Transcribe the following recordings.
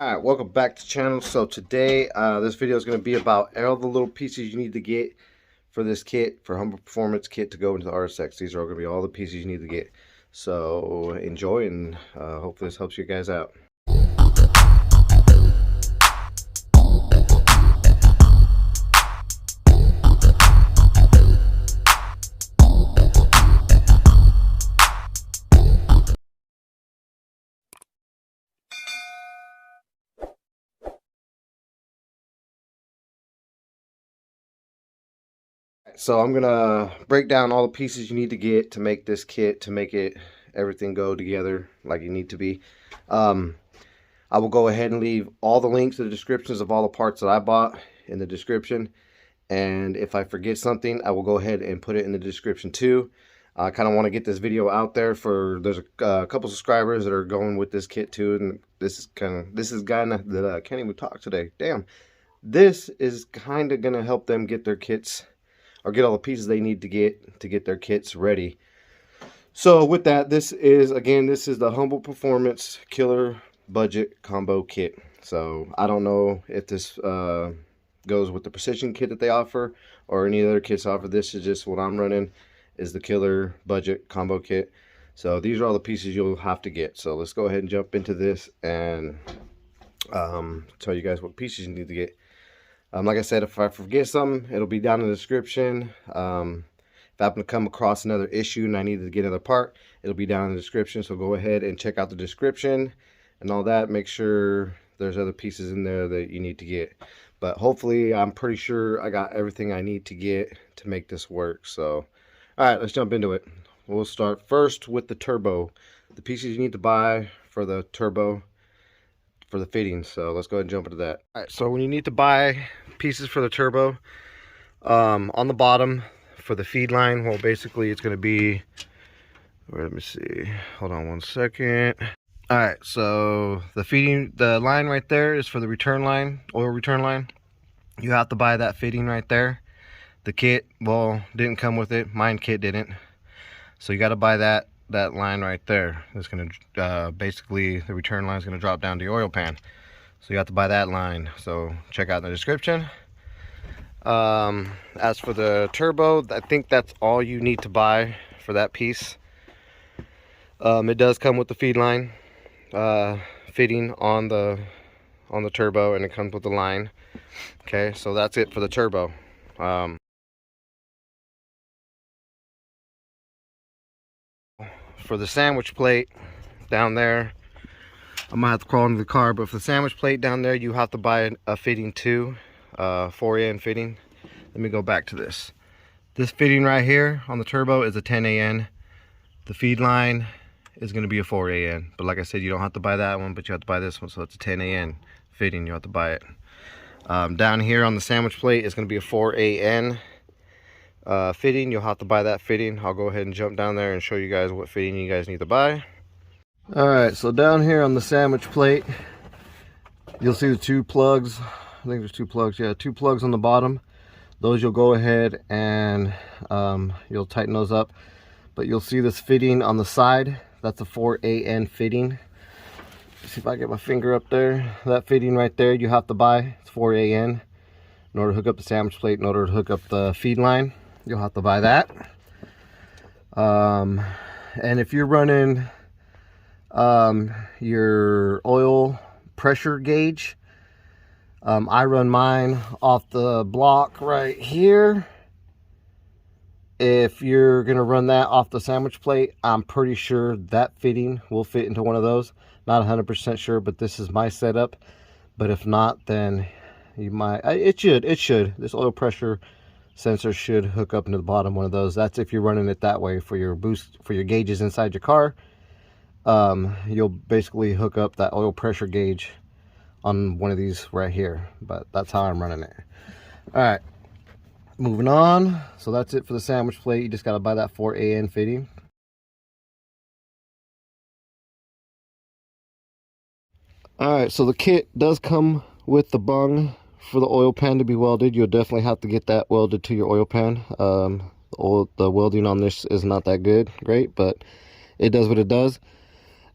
Alright, welcome back to the channel. So today this video is going to be about all the little pieces you need to get for this kit, for Humble Performance kit to go into the RSX. These are all going to be all the pieces you need to get. So enjoy, and hopefully this helps you guys out. So I'm gonna break down all the pieces you need to get to make this kit, to make it everything go together like you need to be. I will go ahead and leave all the links to the descriptions of all the parts that I bought in the description, and if I forget something, I will go ahead and put it in the description too. I kind of want to get this video out there for there's a couple subscribers that are going with this kit too, and this is guy that I can't even talk today. Damn, this is kind of gonna help them get their kits, or get all the pieces they need to get their kits ready. So with that, this is the Humble Performance Killer Budget Combo Kit. So I don't know if this goes with the Precision kit that they offer or any other kits offer. This is just what I'm running, is the Killer Budget Combo Kit. So these are all the pieces you'll have to get. So let's go ahead and jump into this and tell you guys what pieces you need to get. Like I said, if I forget something, it'll be down in the description. If I happen to come across another issue and I need to get another part, it'll be down in the description. So go ahead and check out the description and all that. Make sure there's other pieces in there that you need to get. But hopefully, I'm pretty sure I got everything I need to get to make this work. So, all right, let's jump into it. We'll start first with the turbo. The pieces you need to buy for the turbo, for the fittings. So let's go ahead and jump into that. All right, so when you need to buy pieces for the turbo, on the bottom for the feed line, well, basically it's going to be, let me see, hold on one second. All right, so the line right there is for the return line, oil return line. You have to buy that fitting right there. The kit, well, didn't come with it. Mine kit didn't. So you got to buy that line right there. It's going to basically, the return line is going to drop down to your oil pan. So you have to buy that line. So check out in the description. As for the turbo, I think that's all you need to buy for that piece. It does come with the feed line fitting on the turbo, and it comes with the line. Okay, so that's it for the turbo. For the sandwich plate down there, I might have to crawl into the car, but for the sandwich plate down there, you have to buy a fitting too, 4AN fitting. Let me go back to this. This fitting right here on the turbo is a 10AN. The feed line is going to be a 4AN, but like I said, you don't have to buy that one, but you have to buy this one. So it's a 10AN fitting, you have to buy it. Down here on the sandwich plate is going to be a 4AN fitting. You'll have to buy that fitting. I'll go ahead and jump down there and show you guys what fitting you guys need to buy. Alright, so down here on the sandwich plate, you'll see the two plugs. I think there's two plugs. Yeah, two plugs on the bottom. Those you'll go ahead and you'll tighten those up. But you'll see this fitting on the side. That's a 4AN fitting. Let's see if I get my finger up there. That fitting right there, you have to buy. It's 4AN. In order to hook up the sandwich plate, in order to hook up the feed line, you'll have to buy that. And if you're running your oil pressure gauge, I run mine off the block right here. If you're gonna run that off the sandwich plate, I'm pretty sure that fitting will fit into one of those. Not 100% sure, but this is my setup. But if not, then you might, it should. This oil pressure sensor should hook up into the bottom one of those. That's if you're running it that way for your boost, for your gauges inside your car. You'll basically hook up that oil pressure gauge on one of these right here, but that's how I'm running it. All right, moving on. So that's it for the sandwich plate. You just got to buy that 4AN fitting. All right, so the kit does come with the bung for the oil pan to be welded. You'll definitely have to get that welded to your oil pan. The welding on this is not that great, but it does what it does.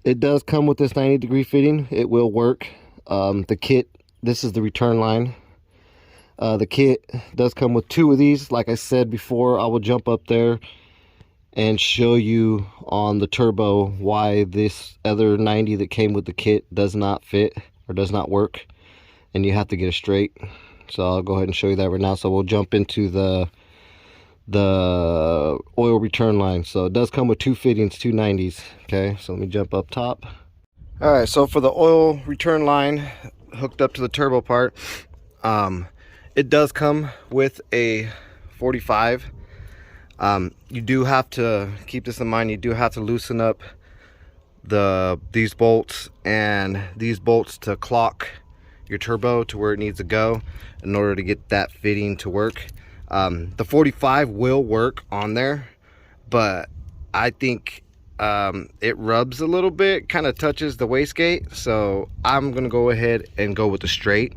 It does come with this 90-degree fitting. It will work. The kit, this is the return line. The kit does come with 2 of these. Like I said before, I will jump up there and show you on the turbo why this other 90 that came with the kit does not fit or does not work, and you have to get it straight. So I'll go ahead and show you that right now. So we'll jump into the oil return line. So it does come with 2 fittings, 2 90s. Okay, so let me jump up top. All right, so for the oil return line hooked up to the turbo part, it does come with a 45. You do have to keep this in mind. You do have to loosen up these bolts and these bolts to clock your turbo to where it needs to go in order to get that fitting to work. The 45 will work on there, but I think it rubs a little bit, kind of touches the wastegate, so I'm gonna go ahead and go with the straight.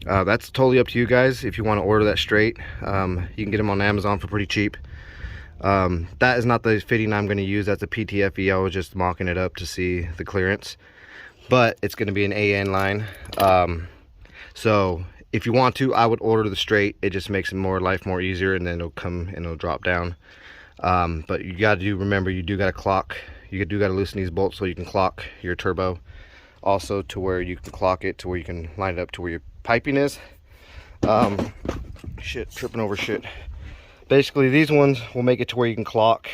That's totally up to you guys if you want to order that straight. You can get them on Amazon for pretty cheap. That is not the fitting I'm going to use. That's a PTFE. I was just mocking it up to see the clearance, but it's going to be an AN line. So if you want to, I would order the straight. It just makes life more easier, and then it'll come and it'll drop down. But you got to remember, you do got to clock. You do got to loosen these bolts so you can clock your turbo. Also to where you can clock it to where you can line it up to where your piping is. Shit, tripping over shit. Basically, these ones will make it to where you can clock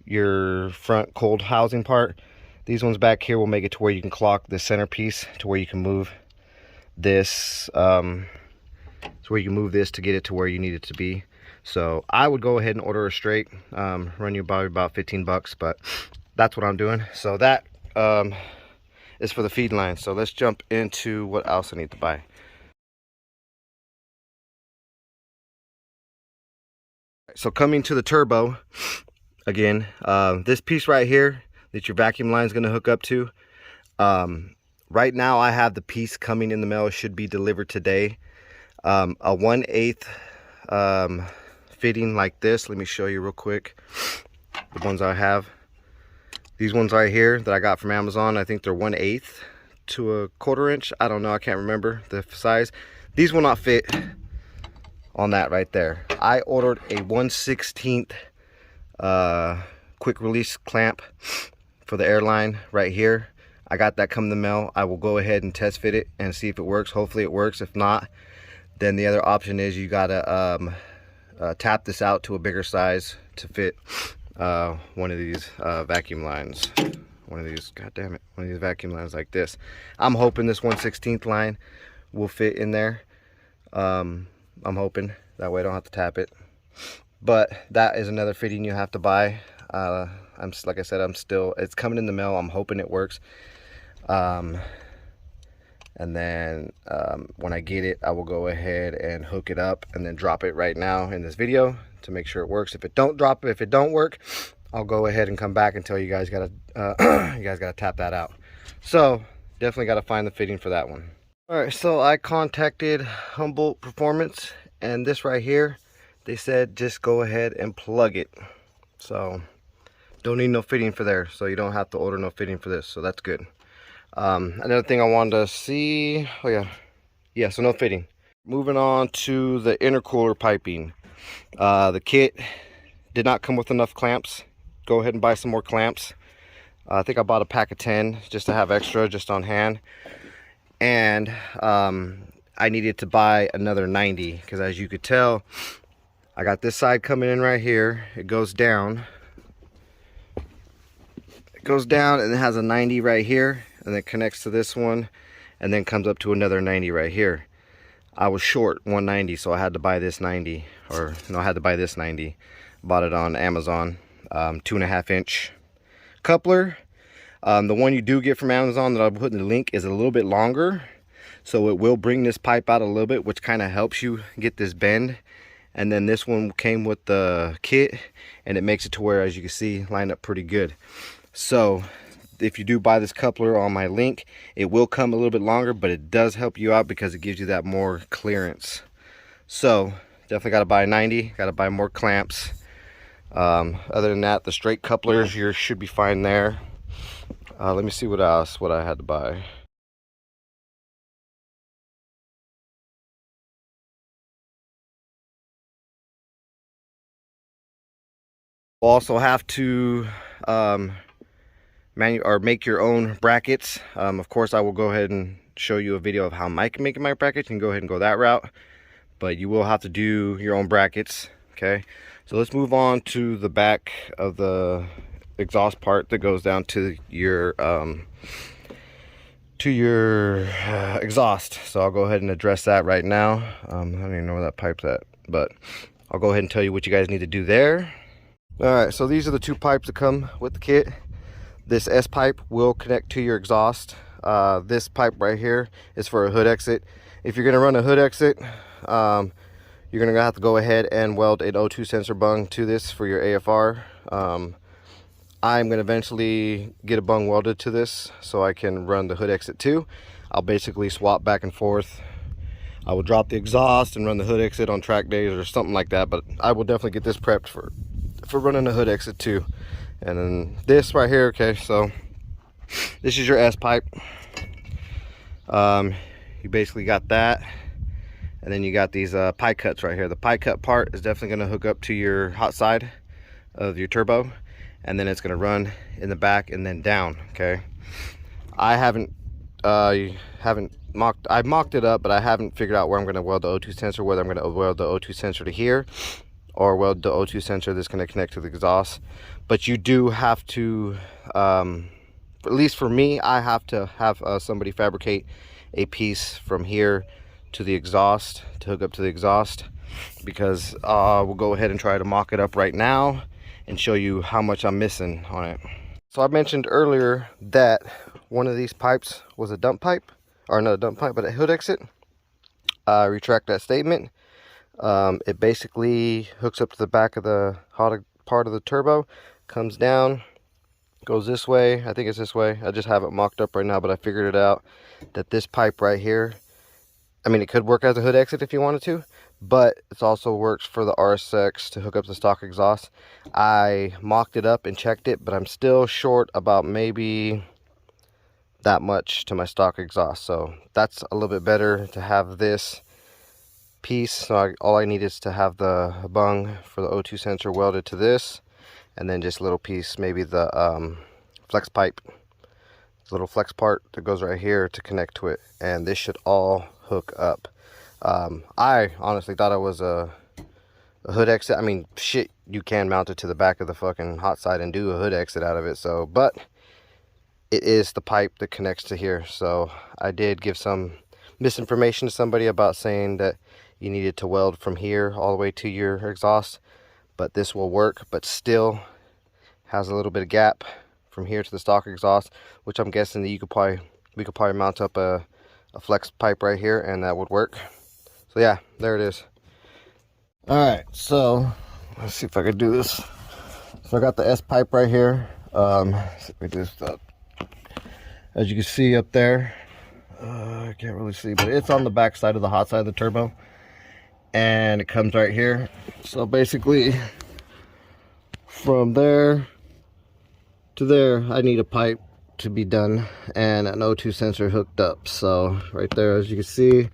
your front cold housing part. These ones back here will make it to where you can clock the centerpiece to where you can move this. So where you can move this to get it to where you need it to be. So I would go ahead and order a straight. Run you by about 15 bucks, but that's what I'm doing. So that is for the feed line. So let's jump into what else I need to buy. So coming to the turbo again, this piece right here that your vacuum line is going to hook up to, right now I have the piece coming in the mail. It should be delivered today. A 1/8 fitting like this. Let me show you real quick the ones I have. These ones right here that I got from Amazon, I think they're 1/8 to a 1/4 inch. I don't know, I can't remember the size. These will not fit on that right there. I ordered a 1/16 quick release clamp for the airline right here. I got that come in the mail. I will go ahead and test fit it and see if it works. Hopefully it works. If not, then the other option is you gotta tap this out to a bigger size to fit one of these vacuum lines. One of these, god damn it, one of these vacuum lines like this. I'm hoping this 1/16 line will fit in there. I'm hoping that way I don't have to tap it. But that is another fitting you have to buy. Like I said, it's coming in the mail. I'm hoping it works. And then when I get it, I will go ahead and hook it up and then drop it right now in this video to make sure it works. If it don't work, I'll go ahead and come back and tell you guys gotta tap that out. So definitely gotta find the fitting for that one. All right, so I contacted Humboldt Performance, and this right here, they said just go ahead and plug it. So don't need no fitting for there, so you don't have to order no fitting for this, so that's good. Another thing I wanted to see, so no fitting. Moving on to the intercooler piping. The kit did not come with enough clamps. Go ahead and buy some more clamps. I think I bought a pack of 10 just to have extra just on hand. And I needed to buy another 90 because, as you could tell, I got this side coming in right here. It goes down. It goes down and it has a 90 right here, and then connects to this one, and then comes up to another 90 right here. I was short 190, so I had to buy this 90, or no, I had to buy this 90. Bought it on Amazon. 2.5 inch coupler. The one you do get from Amazon that I'll put in the link is a little bit longer, so it will bring this pipe out a little bit, which kind of helps you get this bend. And then this one came with the kit, and it makes it to where, as you can see, lined up pretty good. So if you do buy this coupler on my link, it will come a little bit longer, but it does help you out because it gives you that more clearance. So definitely got to buy 90, got to buy more clamps. Other than that, the straight couplers here should be fine there. Let me see what else I had to buy. You'll also have to make your own brackets. Of course, I will go ahead and show you a video of how I'm making my brackets. You can go ahead and go that route, but you will have to do your own brackets. Okay, so let's move on to the back of the exhaust part that goes down to your exhaust. So I'll go ahead and address that right now. I don't even know where that pipe's at, but I'll go ahead and tell you what you guys need to do there. All right, so these are the two pipes that come with the kit. This S pipe will connect to your exhaust. This pipe right here is for a hood exit. If you're gonna run a hood exit, you're gonna have to go ahead and weld an O2 sensor bung to this for your AFR. I'm gonna eventually get a bung welded to this so I can run the hood exit too. I'll basically swap back and forth. I will drop the exhaust and run the hood exit on track days or something like that, but I will definitely get this prepped for running the hood exit too. And then this right here, okay, so this is your S pipe. You basically got that, and then you got these pie cuts right here. The pie cut part is definitely going to hook up to your hot side of your turbo, and then it's going to run in the back and then down. Okay, I mocked it up, but I haven't figured out where I'm going to weld the O2 sensor, whether I'm going to weld the O2 sensor to here or weld the O2 sensor that's going to connect to the exhaust. But you do have to, at least for me, I have to have somebody fabricate a piece from here to the exhaust to hook up to the exhaust, because we'll go ahead and try to mock it up right now and show you how much I'm missing on it. So I mentioned earlier that one of these pipes was a dump pipe, or not a dump pipe, but a hood exit. I retract that statement. It basically hooks up to the back of the hot part of the turbo, comes down, goes this way. I think it's this way. I just have it mocked up right now, but I figured it out that this pipe right here, I mean, it could work as a hood exit if you wanted to, but it also works for the RSX to hook up the stock exhaust. I mocked it up and checked it, but I'm still short about maybe that much to my stock exhaust. So that's a little bit better to have this piece. So all I need is to have the bung for the O2 sensor welded to this, and then just a little piece, maybe the flex pipe, little flex part that goes right here to connect to it, and this should all hook up. I honestly thought it was a hood exit. I mean, shit, you can mount it to the back of the fucking hot side and do a hood exit out of it. So, but it is the pipe that connects to here. So I did give some misinformation to somebody about saying that you needed to weld from here all the way to your exhaust, but this will work, but still has a little bit of gap from here to the stock exhaust, which I'm guessing that we could probably mount up a flex pipe right here, and that would work. So yeah, there it is. All right, so let's see if I can do this. So I got the S pipe right here. Let's see if I do this up. As you can see up there, I can't really see, but it's on the back side of the hot side of the turbo, and it comes right here. So basically from there to there, I need a pipe to be done and an O2 sensor hooked up. So right there, as you can see,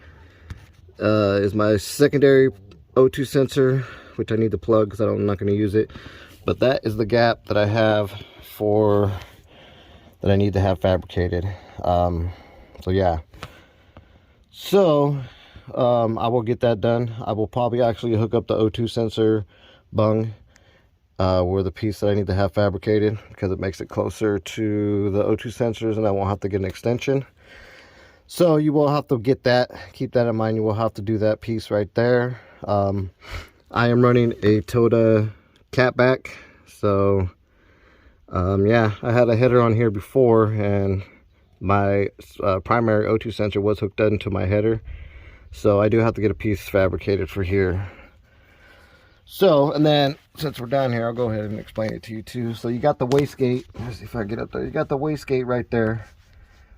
is my secondary O2 sensor, which I need to plug because I'm not going to use it. But that is the gap that I have that I need to have fabricated. So yeah, so I will get that done. I will probably actually hook up the O2 sensor bung where the piece that I need to have fabricated, because it makes it closer to the O2 sensors and I won't have to get an extension. So you will have to get that, keep that in mind. You will have to do that piece right there. I am running a Toda catback, so yeah, I had a header on here before, and my primary O2 sensor was hooked into my header, so I do have to get a piece fabricated for here. So, and then since we're down here, I'll go ahead and explain it to you too. So you got the wastegate. Let's see if I get up there. You got the wastegate right there.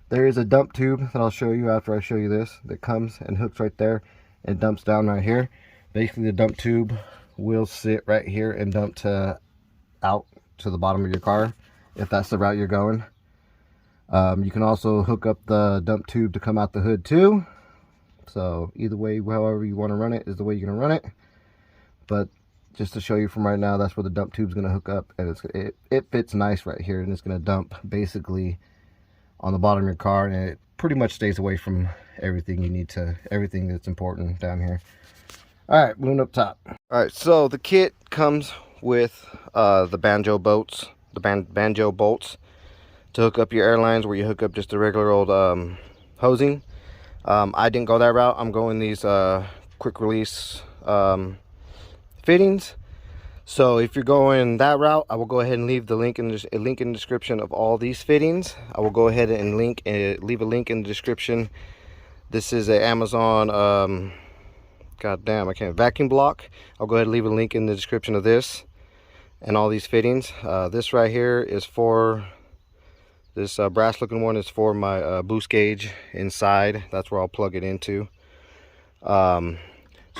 There is a dump tube that I'll show you after I show you this, that comes and hooks right there and dumps down right here. Basically, the dump tube will sit right here and dump out to the bottom of your car, if that's the route you're going. You can also hook up the dump tube to come out the hood too. So either way, however you want to run it is the way you're going to run it. But just to show you from right now, that's where the dump tube's going to hook up, and it fits nice right here, and it's going to dump basically on the bottom of your car, and it pretty much stays away from everything you need to, everything that's important down here. All right, moving up top. All right, so the kit comes with the banjo bolts, banjo bolts to hook up your airlines, where you hook up just a regular old hosing. I didn't go that route. I'm going these quick release fittings. So if you're going that route, I will go ahead and leave the link in the description of all these fittings. I will go ahead and leave a link in the description. This is an Amazon god damn, I can't, vacuum block. I'll go ahead and leave a link in the description of this and all these fittings. This right here is for this brass looking one is for my boost gauge inside. That's where I'll plug it into. So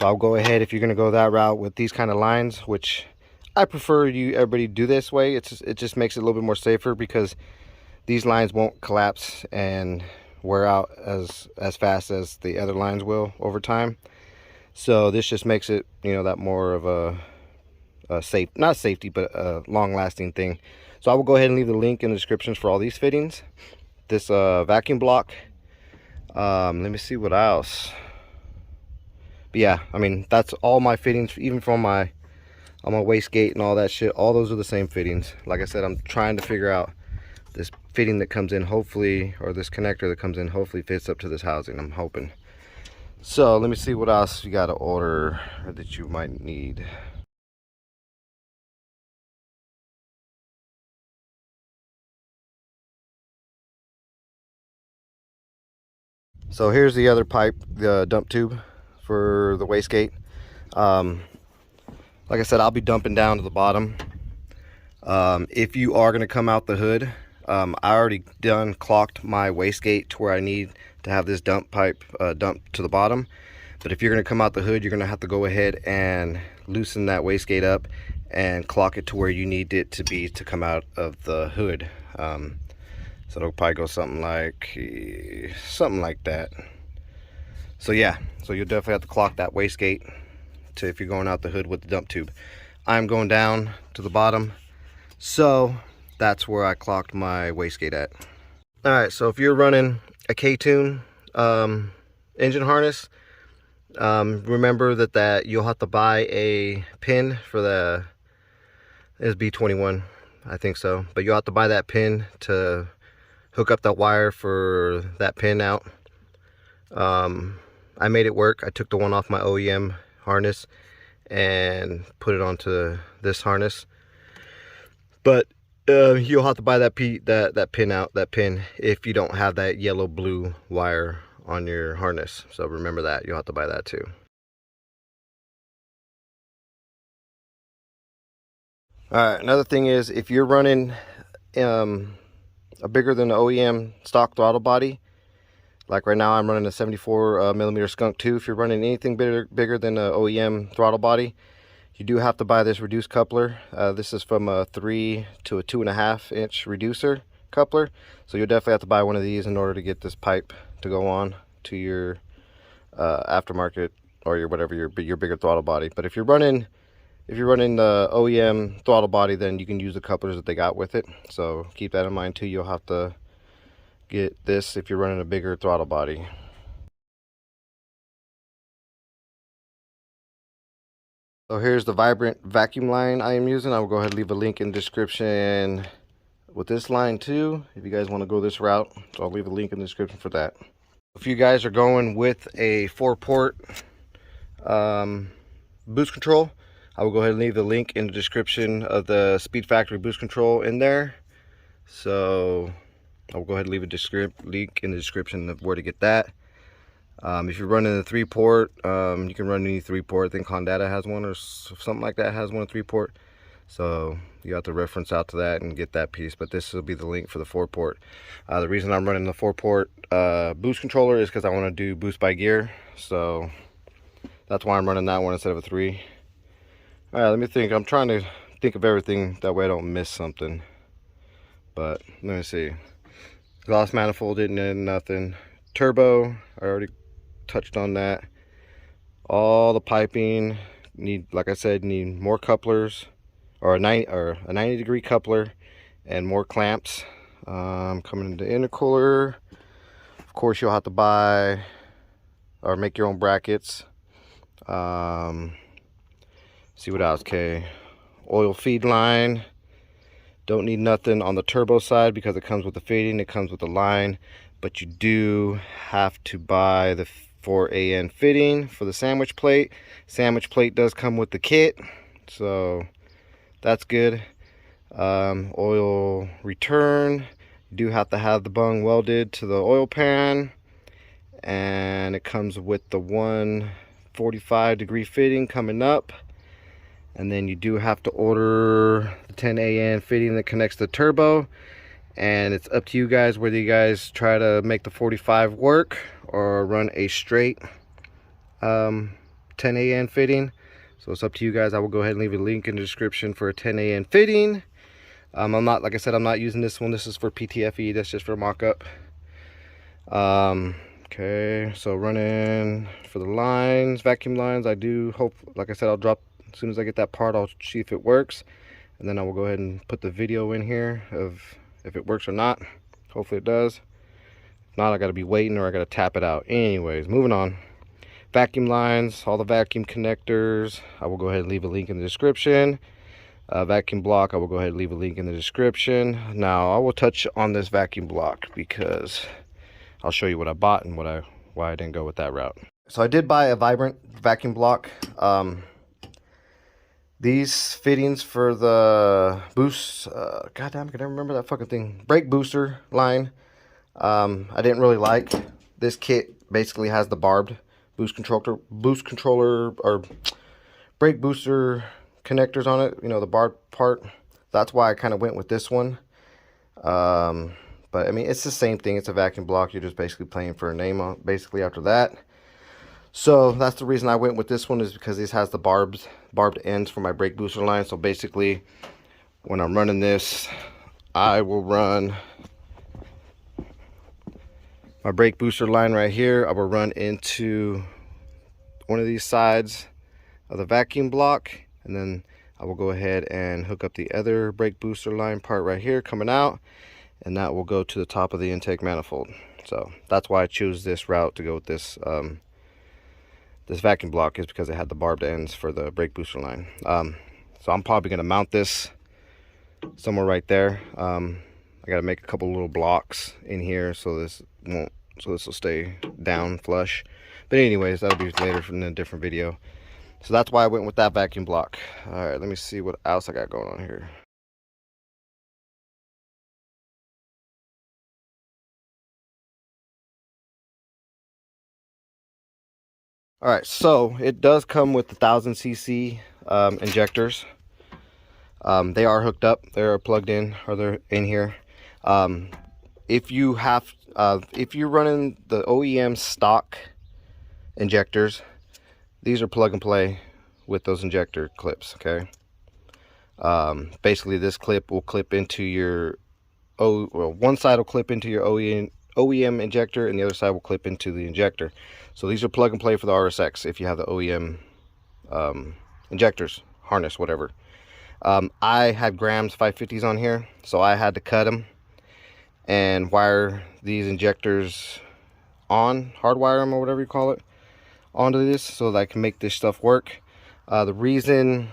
I'll go ahead, if you're going to go that route with these kind of lines, which I prefer everybody do this way. It just makes it a little bit more safer, because these lines won't collapse and wear out as fast as the other lines will over time. So this just makes it, you know, that more of a safe, not safety, but a long-lasting thing. So I will go ahead and leave the link in the descriptions for all these fittings. This vacuum block. Let me see what else. But yeah, I mean, that's all my fittings, even from my wastegate and all that shit. All those are the same fittings. Like I said, I'm trying to figure out this fitting that comes in, hopefully, or this connector that comes in, hopefully fits up to this housing. I'm hoping. So let me see what else you got to order or that you might need. So here's the other pipe, the dump tube for the wastegate. Like I said, I'll be dumping down to the bottom. If you are going to come out the hood, I already clocked my wastegate to where I need to have this dump pipe dumped to the bottom. But if you're going to come out the hood, you're going to have to go ahead and loosen that wastegate up and clock it to where you need it to be to come out of the hood. So it'll probably go something like that. So yeah, so you'll definitely have to clock that wastegate to if you're going out the hood with the dump tube. I'm going down to the bottom, so that's where I clocked my wastegate at. All right, so if you're running a Ktune engine harness, remember that you'll have to buy a pin for the, it's B21, I think so, but you'll have to buy that pin to hook up that wire for that pin out. I made it work. I took the one off my OEM harness and put it onto this harness, but you'll have to buy that pin if you don't have that yellow blue wire on your harness. So remember that, you'll have to buy that too. All right, another thing is, if you're running a bigger than the OEM stock throttle body, like right now I'm running a 74 millimeter Skunk 2. If you're running anything bigger than the OEM throttle body, you do have to buy this reduced coupler. This is from a 3 to a 2.5 inch reducer coupler. So you'll definitely have to buy one of these in order to get this pipe to go on to your aftermarket or your whatever your bigger throttle body. But if you're running the OEM throttle body, then you can use the couplers that they got with it. So keep that in mind too. You'll have to get this if you're running a bigger throttle body. So here's the Vibrant vacuum line I am using. I will go ahead and leave a link in the description with this line too, if you guys want to go this route. So I'll leave a link in the description for that. If you guys are going with a 4-port boost control, I will go ahead and leave the link in the description of the Speed Factory boost control in there. So I will go ahead and leave a link in the description of where to get that. If you're running a 3-port, you can run any 3-port. I think Honda has one or something like that, has one 3-port. So you have to reference out to that and get that piece. But this will be the link for the 4-port. The reason I'm running the 4-port boost controller is because I want to do boost by gear. So that's why I'm running that one instead of a 3. All right, let me think. I'm trying to think of everything, that way I don't miss something. But let me see. Exhaust manifold didn't need nothing. Turbo, I already touched on that. All the piping like I said, need more couplers, or a 90-degree coupler, and more clamps. Coming into intercooler, of course you'll have to buy or make your own brackets. See what else? Okay, oil feed line. Don't need nothing on the turbo side because it comes with the fitting, it comes with the line, but you do have to buy the 4AN fitting for the sandwich plate. Sandwich plate does come with the kit, so that's good. Oil return, you do have to have the bung welded to the oil pan, and it comes with the 145-degree fitting coming up. And then you do have to order the 10AN fitting that connects the turbo, and it's up to you guys whether you guys try to make the 45 work or run a straight 10AN fitting. So it's up to you guys. I will go ahead and leave a link in the description for a 10AN fitting. I'm not, like I said, I'm not using this one. This is for PTFE. That's just for mock-up. Okay, so running for the lines, vacuum lines. I do hope, like I said, I'll drop as soon as I get that part. I'll see if it works, and then I will go ahead and put the video in here of if it works or not. Hopefully it does. If not, I gotta be waiting, or I gotta tap it out. Anyways, moving on. Vacuum lines, all the vacuum connectors, I will go ahead and leave a link in the description. Vacuum block, I will go ahead and leave a link in the description. Now I will touch on this vacuum block because I'll show you what I bought and why I didn't go with that route. So I did buy a Vibrant vacuum block. These fittings for the boost, goddamn, I can never remember that fucking thing. Brake booster line. I didn't really like. This kit basically has the barbed boost controller or brake booster connectors on it. You know, the barbed part. That's why I kind of went with this one. But I mean, it's the same thing. It's a vacuum block. You're just basically playing for a name on basically after that. So that's the reason I went with this one, is because this has the barbed ends for my brake booster line. So basically, when I'm running this, I will run my brake booster line right here. I will run into one of these sides of the vacuum block, and then I will go ahead and hook up the other brake booster line part right here coming out, and that will go to the top of the intake manifold. So that's why I choose this route to go with this this vacuum block, is because it had the barbed ends for the brake booster line. So I'm probably going to mount this somewhere right there. I got to make a couple little blocks in here so this will stay down flush. But anyways, that'll be later in a different video. So that's why I went with that vacuum block. All right, let me see what else I got going on here. All right, so it does come with the 1000cc injectors. They are hooked up, they're plugged in, or they're in here. If you're running the OEM stock injectors, these are plug and play with those injector clips. Okay. Basically, this clip will clip into your one side will clip into your OEM injector, and the other side will clip into the injector. So these are plug and play for the RSX if you have the OEM injectors, harness, whatever. I had Graham's 550s on here, so I had to cut them and wire these injectors on, hardwire them or whatever you call it, onto this so that I can make this stuff work. The reason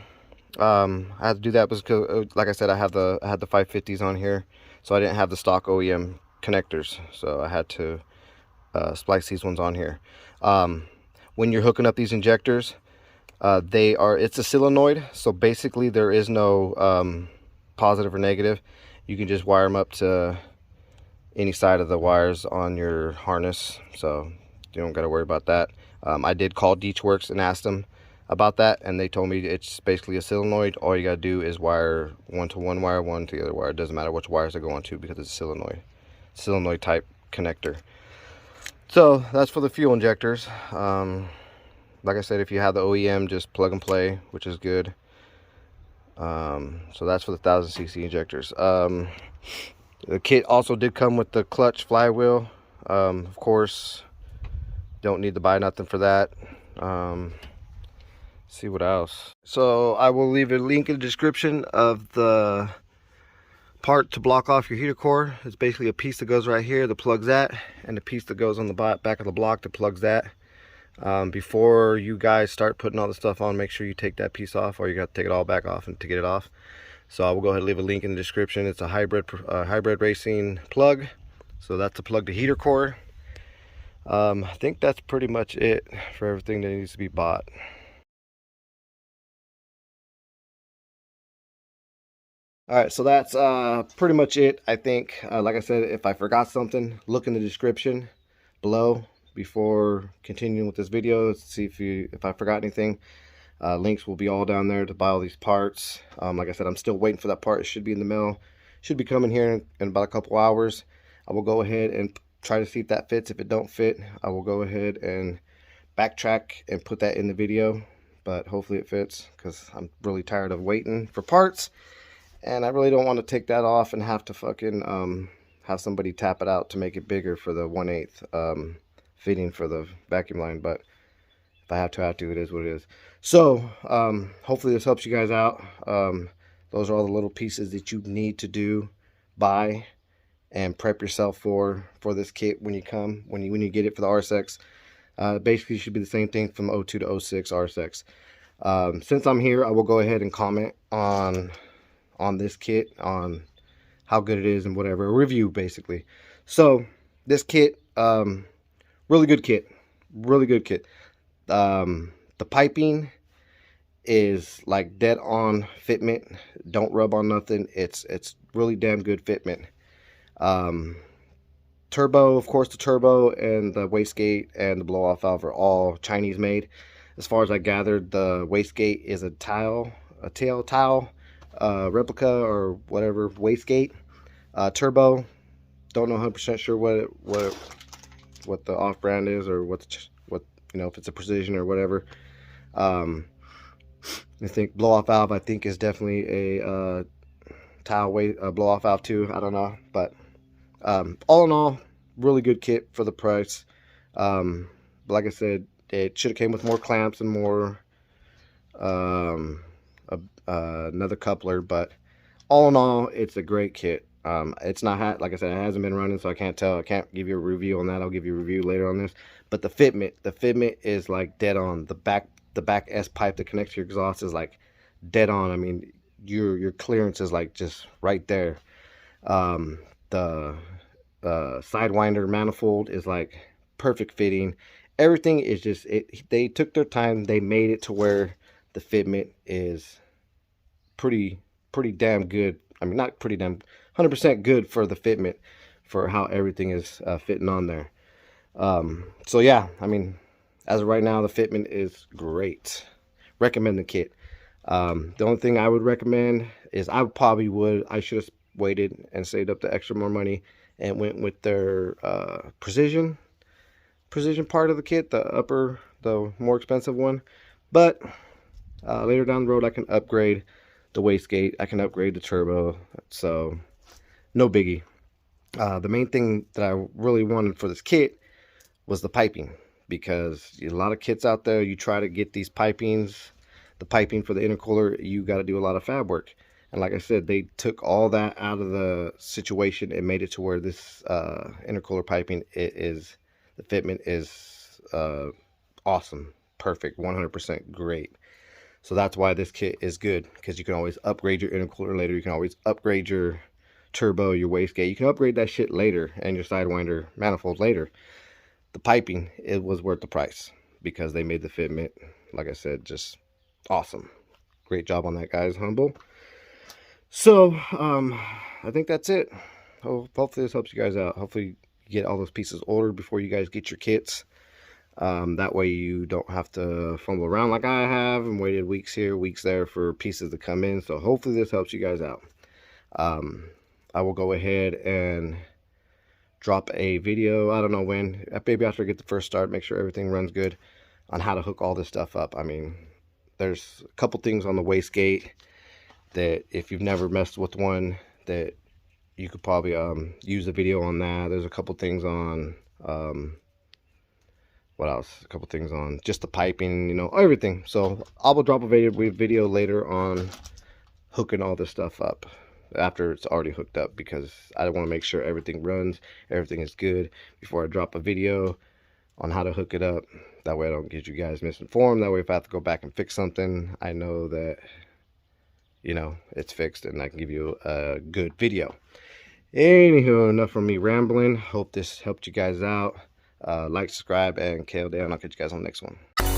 I had to do that was because, like I said, I had the 550s on here, so I didn't have the stock OEM connectors, so I had to splice these ones on here. When you're hooking up these injectors, it's a solenoid, so basically there is no positive or negative. You can just wire them up to any side of the wires on your harness, so you don't got to worry about that. I did call Deechworks and asked them about that, and they told me it's basically a solenoid. All you got to do is wire one to one wire, one to the other wire. It doesn't matter which wires they go on to because it's a solenoid type connector. So that's for the fuel injectors. Like I said, if you have the OEM, just plug and play, which is good. So that's for the 1000cc injectors. The kit also did come with the clutch flywheel. Of course, don't need to buy nothing for that. see what else. So I will leave a link in the description of the part to block off your heater core. It's basically a piece that goes right here that plugs that, and a piece that goes on the back of the block that plugs that. Before you guys start putting all the stuff on, make sure you take that piece off, or you got to take it all back off and to get it off. So I will go ahead and leave a link in the description. It's a hybrid racing plug. So that's to plug the heater core. I think that's pretty much it for everything that needs to be bought. All right, so that's pretty much it. I think, like I said, if I forgot something, look in the description below before continuing with this video. Let's see if I forgot anything. Links will be all down there to buy all these parts. Like I said, I'm still waiting for that part. It should be in the mail. Should be coming here in about a couple hours. I will go ahead and try to see if that fits. If it don't fit, I will go ahead and backtrack and put that in the video. But hopefully it fits, because I'm really tired of waiting for parts. And I really don't want to take that off and have to fucking have somebody tap it out to make it bigger for the 1/8 fitting for the vacuum line. But if I have to, it is what it is. So hopefully this helps you guys out. Those are all the little pieces that you need to buy and prep yourself for this kit when you get it for the RSX. Basically should be the same thing from 02 to 06 RSX. Since I'm here, I will go ahead and comment on this kit, on how good it is and whatever, a review basically. So this kit, really good kit. The piping is like dead on fitment. Don't rub on nothing. It's really damn good fitment. Turbo, of course, the turbo and the wastegate and the blow off valve are all Chinese made. As far as I gathered, the wastegate is a tail tile replica or whatever wastegate. Turbo, don't know 100% sure what the off brand is, or what you know, if it's a precision or whatever. I think blow off valve, I think, is definitely a tile blow off valve too. I don't know, but all in all, really good kit for the price. But like I said, it should have came with more clamps and more another coupler, but all in all, it's a great kit. It's not, like I said, it hasn't been running, so I can't give you a review on that. I'll give you a review later on this. But the fitment is like dead on. The back S pipe that connects to your exhaust is like dead on. I mean, your clearance is like just right there. The sidewinder manifold is like perfect fitting. Everything is just, they took their time. They made it to where the fitment is pretty damn good. I mean, not pretty damn, 100% good for the fitment, for how everything is fitting on there. So yeah, I mean, as of right now, the fitment is great. Recommend the kit. The only thing I would recommend is I should have waited and saved up the extra more money and went with their precision part of the kit, the more expensive one. But later down the road, I can upgrade the wastegate, I can upgrade the turbo, so no biggie. The main thing that I really wanted for this kit was the piping, because a lot of kits out there, you try to get these pipings, the piping for the intercooler, you got to do a lot of fab work. And like I said, they took all that out of the situation and made it to where this intercooler piping, the fitment is awesome, perfect, 100% great. So that's why this kit is good, because you can always upgrade your intercooler later. You can always upgrade your turbo, your wastegate. You can upgrade that shit later, and your sidewinder manifold later. The piping, it was worth the price, because they made the fitment, like I said, just awesome. Great job on that, guys. Humble. So I think that's it. Hopefully this helps you guys out. Hopefully you get all those pieces ordered before you guys get your kits. That way you don't have to fumble around like I have and waited weeks here, weeks there for pieces to come in. So hopefully this helps you guys out. I will go ahead and drop a video, I don't know when, maybe after I get the first start, make sure everything runs good, on how to hook all this stuff up. I mean, there's a couple things on the wastegate that if you've never messed with one, that you could probably use a video on that. There's a couple things on what else? A couple things on just the piping, you know, everything. So I will drop a video later on hooking all this stuff up after it's already hooked up, because I want to make sure everything runs, everything is good before I drop a video on how to hook it up. That way I don't get you guys misinformed. That way if I have to go back and fix something, I know that, you know, it's fixed and I can give you a good video. Anywho, enough from me rambling. Hope this helped you guys out. Like, subscribe, and KL down. I'll catch you guys on the next one.